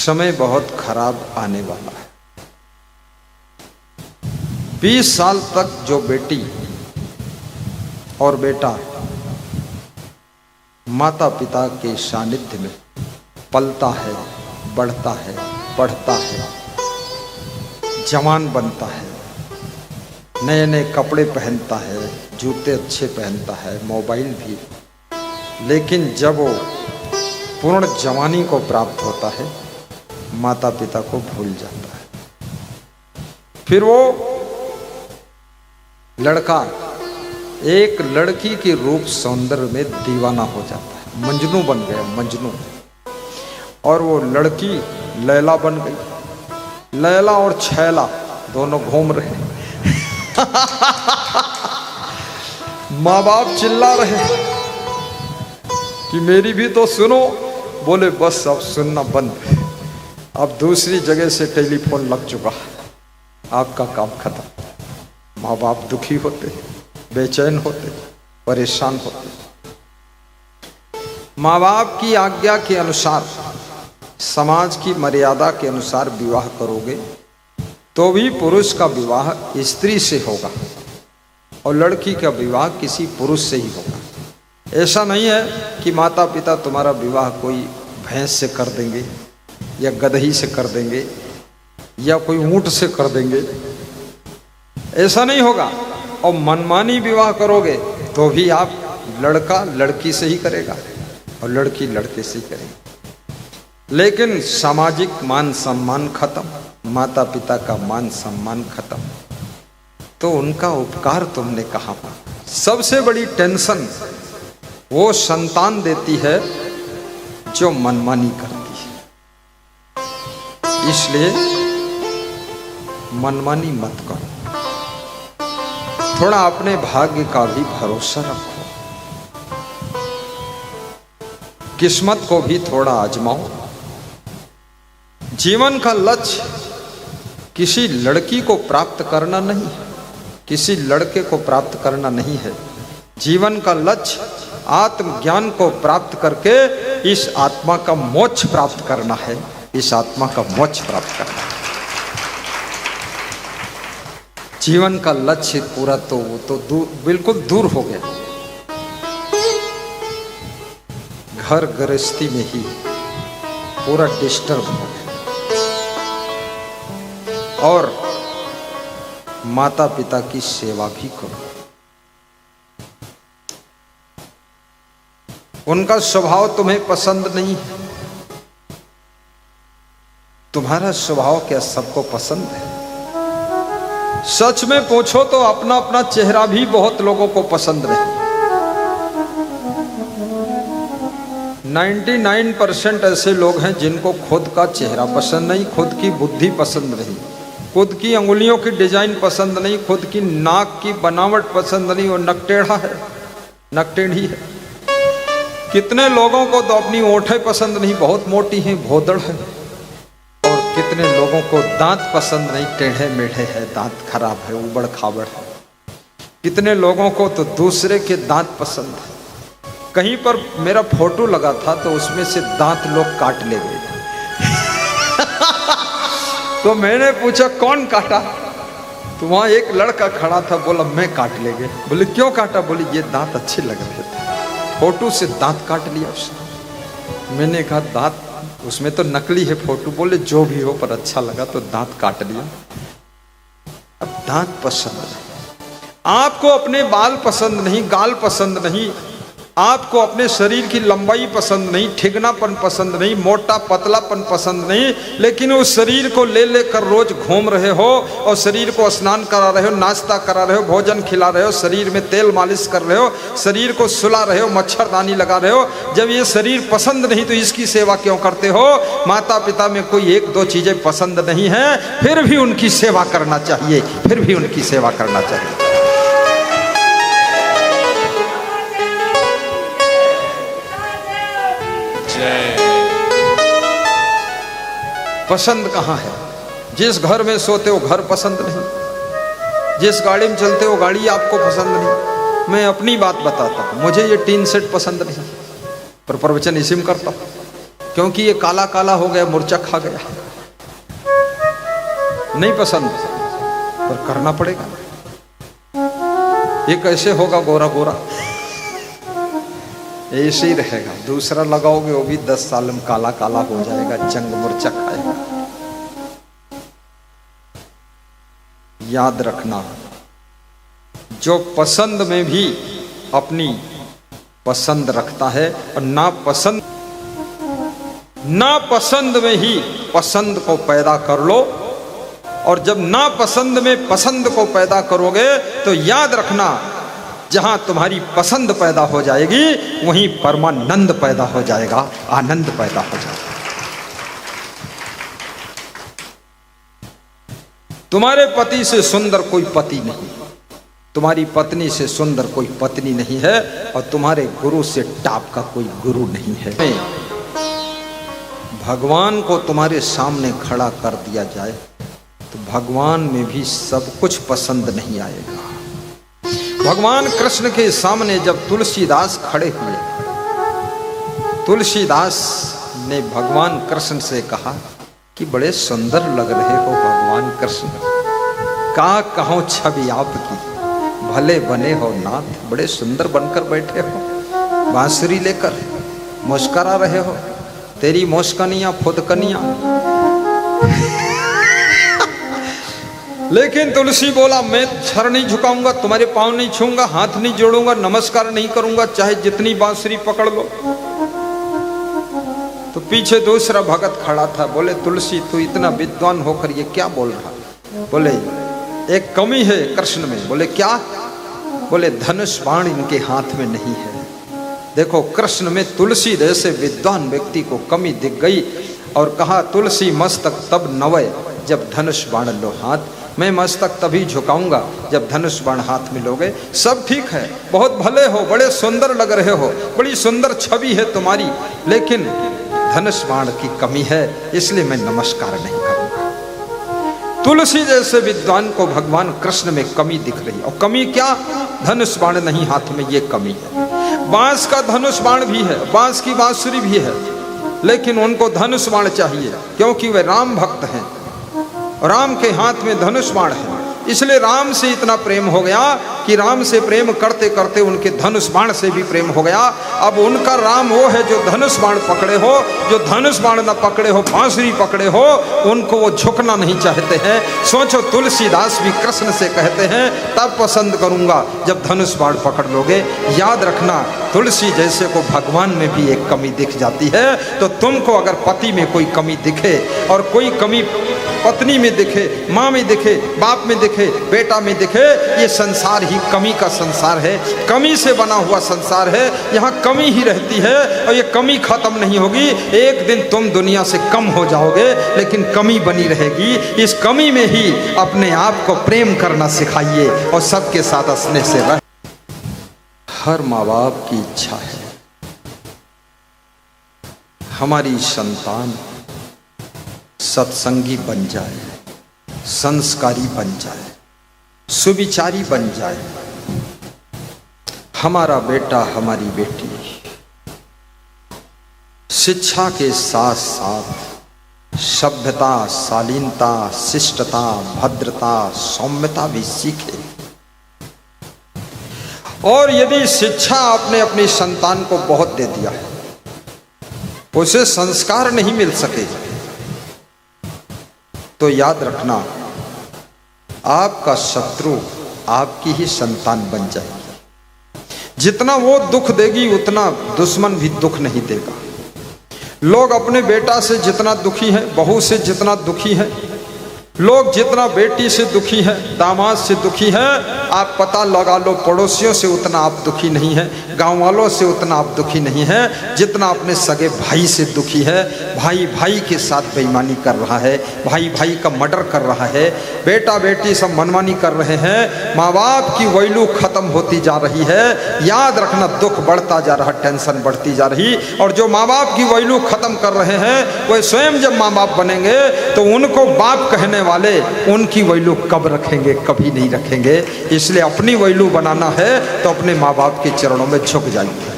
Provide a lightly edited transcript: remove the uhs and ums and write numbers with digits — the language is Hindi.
समय बहुत खराब आने वाला है। 20 साल तक जो बेटी और बेटा माता पिता के सानिध्य में पलता है, बढ़ता है, पढ़ता है, जवान बनता है, नए नए कपड़े पहनता है, जूते अच्छे पहनता है, मोबाइल भी, लेकिन जब वो पूर्ण जवानी को प्राप्त होता है माता पिता को भूल जाता है। फिर वो लड़का एक लड़की के रूप सौंदर्य में दीवाना हो जाता है, मजनू बन गया, मजनू। और वो लड़की लैला बन गई। लैला और छैला दोनों घूम रहे हैं। माँ बाप चिल्ला रहे कि मेरी भी तो सुनो। बोले बस अब सुनना बंद, अब दूसरी जगह से टेलीफोन लग चुका, आपका काम खत्म। माँ बाप दुखी होते, बेचैन होते, परेशान होते। माँ बाप की आज्ञा के अनुसार, समाज की मर्यादा के अनुसार विवाह करोगे तो भी पुरुष का विवाह स्त्री से होगा और लड़की का विवाह किसी पुरुष से ही होगा। ऐसा नहीं है कि माता पिता तुम्हारा विवाह कोई भैंस से कर देंगे या गदही से कर देंगे या कोई ऊंट से कर देंगे, ऐसा नहीं होगा। और मनमानी विवाह करोगे तो भी आप, लड़का लड़की से ही करेगा और लड़की लड़के से ही करेगी। लेकिन सामाजिक मान सम्मान खत्म, माता पिता का मान सम्मान खत्म, तो उनका उपकार तुमने कहाँ पाया। सबसे बड़ी टेंशन वो संतान देती है जो मनमानी करती है। इसलिए मनमानी मत करो, थोड़ा अपने भाग्य का भी भरोसा रखो, किस्मत को भी थोड़ा आजमाओ। जीवन का लक्ष्य किसी लड़की को प्राप्त करना नहीं, किसी लड़के को प्राप्त करना नहीं है। जीवन का लक्ष्य आत्मज्ञान को प्राप्त करके इस आत्मा का मोक्ष प्राप्त करना है, इस आत्मा का मोक्ष प्राप्त करना है। जीवन का लक्ष्य पूरा तो वो तो बिल्कुल दूर हो गया। घर गृहस्थी में ही पूरा डिस्टर्ब हो गया। और माता पिता की सेवा भी करो। उनका स्वभाव तुम्हें पसंद नहीं है, तुम्हारा स्वभाव क्या सबको पसंद है? सच में पूछो तो अपना अपना चेहरा भी बहुत लोगों को पसंद नहीं। 99% ऐसे लोग हैं जिनको खुद का चेहरा पसंद नहीं, खुद की बुद्धि पसंद नहीं, खुद की अंगुलियों की डिजाइन पसंद नहीं, खुद की नाक की बनावट पसंद नहीं, वो नकटेढ़ा है, नकटेढ़ी है। कितने लोगों को तो अपनी ओंठें पसंद नहीं, बहुत मोटी हैं, भोदड़ है। और कितने लोगों को दांत पसंद नहीं, टेढ़े मेढ़े है, दांत खराब है, उबड़ खाबड़ है। कितने लोगों को तो दूसरे के दांत पसंद है। कहीं पर मेरा फोटो लगा था तो उसमें से दांत लोग काट ले गए। तो मैंने पूछा कौन काटा? तो वहां एक लड़का खड़ा था, बोला मैं काट ले गए। बोले क्यों काटा? बोले ये दांत अच्छे लग रहे थे, फोटो से दांत काट लिया उसने। मैंने कहा दांत उसमें तो नकली है फोटो। बोले जो भी हो पर अच्छा लगा तो दांत काट लिया। अब दांत पसंद नहीं, आपको अपने बाल पसंद नहीं, गाल पसंद नहीं, आपको अपने शरीर की लंबाई पसंद नहीं, ठिगनापन पसंद नहीं, मोटा पतलापन पसंद नहीं, लेकिन उस शरीर को ले लेकर रोज घूम रहे हो और शरीर को स्नान करा रहे हो, नाश्ता करा रहे हो, भोजन खिला रहे हो, शरीर में तेल मालिश कर रहे हो, शरीर को सुला रहे हो, मच्छरदानी लगा रहे हो। जब ये शरीर पसंद नहीं तो इसकी सेवा क्यों करते हो? माता पिता में कोई एक दो चीजें पसंद नहीं है, फिर भी उनकी सेवा करना चाहिए, फिर भी उनकी सेवा करना चाहिए। पसंद कहाँ है? जिस घर में सोते हो घर पसंद नहीं, जिस गाड़ी में चलते हो गाड़ी आपको पसंद नहीं। मैं अपनी बात बताता हूँ, मुझे ये टीन सेट पसंद नहीं, पर प्रवचन इसी में करता हूँ क्योंकि ये काला काला हो गया, मुर्चा खा गया, नहीं पसंद, पर करना पड़ेगा। ये कैसे होगा गोरा गोरा, ऐसे ही रहेगा। दूसरा लगाओगे वो भी 10 साल में काला काला हो जाएगा, जंग मुर्चा खाएगा। याद रखना, जो पसंद में भी अपनी पसंद रखता है और नापसंद में ही पसंद को पैदा कर लो, और जब नापसंद में पसंद को पैदा करोगे तो याद रखना, जहां तुम्हारी पसंद पैदा हो जाएगी वहीं परमानंद पैदा हो जाएगा, आनंद पैदा हो जाएगा। तुम्हारे पति से सुंदर कोई पति नहीं, तुम्हारी पत्नी से सुंदर कोई पत्नी नहीं है, और तुम्हारे गुरु से टॉप का कोई गुरु नहीं है। भगवान को तुम्हारे सामने खड़ा कर दिया जाए तो भगवान में भी सब कुछ पसंद नहीं आएगा। भगवान कृष्ण के सामने जब तुलसीदास खड़े हुए, तुलसीदास ने भगवान कृष्ण से कहा कि बड़े सुंदर लग रहे हो भगवान कृष्ण, का कहो छवि आपकी, भले बने हो नाथ, बड़े सुंदर बनकर बैठे हो, बांसुरी लेकर मुस्करा रहे हो, तेरी मुस्कनियां फुदकनियां। लेकिन तुलसी बोला, मैं सर नहीं झुकाऊंगा, तुम्हारे पांव नहीं छूंगा, हाथ नहीं जोड़ूंगा, नमस्कार नहीं करूंगा, चाहे जितनी बांसुरी पकड़ लो। तो पीछे दूसरा भगत खड़ा था, बोले तुलसी तू इतना विद्वान होकर ये क्या बोल रहा? बोले एक कमी है कृष्ण में। बोले क्या? बोले धनुष बाण इनके हाथ में नहीं है। देखो कृष्ण में तुलसी जैसे विद्वान व्यक्ति को कमी दिख गई और कहा तुलसी मस्तक तब नवय जब धनुष बाण लो हाथ, मैं मस्तक तभी झुकाऊंगा जब धनुष बाण हाथ में लोगे। सब ठीक है, बहुत भले हो, बड़े सुंदर लग रहे हो, बड़ी सुंदर छवि है तुम्हारी, लेकिन धनुष बाण की कमी है, इसलिए मैं नमस्कार नहीं करूंगा। तुलसी जैसे विद्वान को भगवान कृष्ण में कमी दिख रही, और कमी क्या? धनुष बाण नहीं हाथ में, ये कमी है। बांस का धनुष बाण भी है, बांस की बांसुरी भी है, लेकिन उनको धनुष बाण चाहिए क्योंकि वे राम भक्त हैं, राम के हाथ में धनुष बाण है। इसलिए राम से इतना प्रेम हो गया कि राम से प्रेम करते करते उनके धनुष बाण से भी प्रेम हो गया। अब उनका राम वो है जो धनुष बाण पकड़े हो, जो धनुष बाण न पकड़े हो, बांसुरी पकड़े हो, उनको वो झुकना नहीं चाहते हैं। सोचो तुलसीदास भी कृष्ण से कहते हैं तब पसंद करूंगा जब धनुष बाण पकड़ लोगे। याद रखना, तुलसी जैसे को भगवान में भी एक कमी दिख जाती है, तो तुमको अगर पति में कोई कमी दिखे और कोई कमी पत्नी में दिखे, माँ में दिखे, बाप में दिखे, बेटा में दिखे, ये संसार ही कमी का संसार है, कमी से बना हुआ संसार है। यहाँ कमी ही रहती है और ये कमी खत्म नहीं होगी। एक दिन तुम दुनिया से कम हो जाओगे, लेकिन कमी बनी रहेगी। इस कमी में ही अपने आप को प्रेम करना सिखाइए और सबके साथ हंसने से रह। हर माँ बाप की इच्छा है हमारी संतान सत्संगी बन जाए, संस्कारी बन जाए, सुविचारी बन जाए। हमारा बेटा हमारी बेटी शिक्षा के साथ साथ सभ्यता, शालीनता, शिष्टता, भद्रता, सौम्यता भी सीखे। और यदि शिक्षा आपने अपनी संतान को बहुत दे दिया है, उसे संस्कार नहीं मिल सके, तो याद रखना आपका शत्रु आपकी ही संतान बन जाएगी। जितना वो दुख देगी उतना दुश्मन भी दुख नहीं देगा। लोग अपने बेटा से जितना दुखी है, बहू से जितना दुखी है, लोग जितना बेटी से दुखी है, दामाद से दुखी है, आप पता लगा लो पड़ोसियों से उतना आप दुखी नहीं है, गांव वालों से उतना आप दुखी नहीं है जितना अपने सगे भाई से दुखी है। भाई भाई के साथ बेईमानी कर रहा है, भाई भाई का मर्डर कर रहा है, बेटा बेटी सब मनमानी कर रहे हैं, माँ बाप की वैल्यू खत्म होती जा रही है। याद रखना, दुख बढ़ता जा रहा, टेंशन बढ़ती जा रही। और जो माँ बाप की वैल्यू खत्म कर रहे हैं वह स्वयं जब माँ बाप बनेंगे तो उनको बाप कहने वाले उनकी वैल्यू कब रखेंगे? कभी नहीं रखेंगे। इसलिए अपनी वैल्यू बनाना है तो अपने माँ बाप के चरणों में झुक जाइए।